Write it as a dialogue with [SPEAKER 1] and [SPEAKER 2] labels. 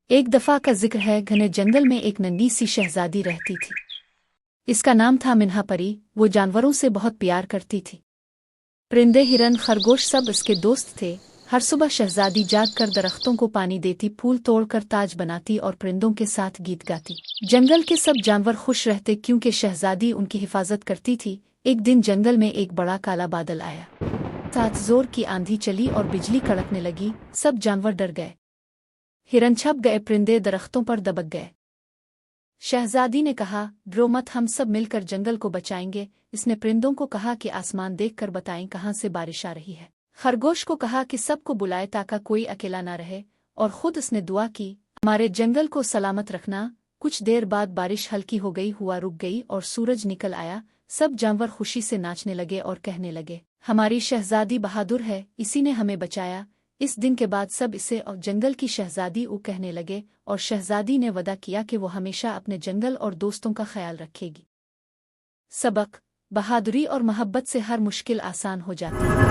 [SPEAKER 1] ایک دفعہ کا ذکر ہے، گھنے جنگل میں ایک ننھی سی شہزادی رہتی تھی۔ اس کا نام تھا منہا پری۔ وہ جانوروں سے بہت پیار کرتی تھی۔ پرندے، ہرن، خرگوش سب اس کے دوست تھے۔ ہر صبح شہزادی جاگ کر درختوں کو پانی دیتی، پھول توڑ کر تاج بناتی اور پرندوں کے ساتھ گیت گاتی۔ جنگل کے سب جانور خوش رہتے کیونکہ شہزادی ان کی حفاظت کرتی تھی۔ ایک دن جنگل میں ایک بڑا کالا بادل آیا، ساتھ زور کی آندھی چلی اور بجلی کڑکنے لگی۔ سب جانور ڈر گئے، ہرن چھپ گئے، پرندے درختوں پر دبک گئے۔ شہزادی نے کہا، ڈرو مت، ہم سب مل کر جنگل کو بچائیں گے۔ اس نے پرندوں کو کہا کہ آسمان دیکھ کر بتائیں کہاں سے بارش آ رہی ہے۔ خرگوش کو کہا کہ سب کو بلائے تاکہ کوئی اکیلا نہ رہے، اور خود اس نے دعا کی، ہمارے جنگل کو سلامت رکھنا۔ کچھ دیر بعد بارش ہلکی ہو گئی، ہوا رک گئی اور سورج نکل آیا۔ سب جانور خوشی سے ناچنے لگے اور کہنے لگے، ہماری شہزادی بہادر ہے، اسی نے ہمیں بچایا۔ اس دن کے بعد سب اسے اور جنگل کی شہزادی کہنے لگے، اور شہزادی نے وعدہ کیا کہ وہ ہمیشہ اپنے جنگل اور دوستوں کا خیال رکھے گی۔ سبق: بہادری اور محبت سے ہر مشکل آسان ہو جاتی ہے۔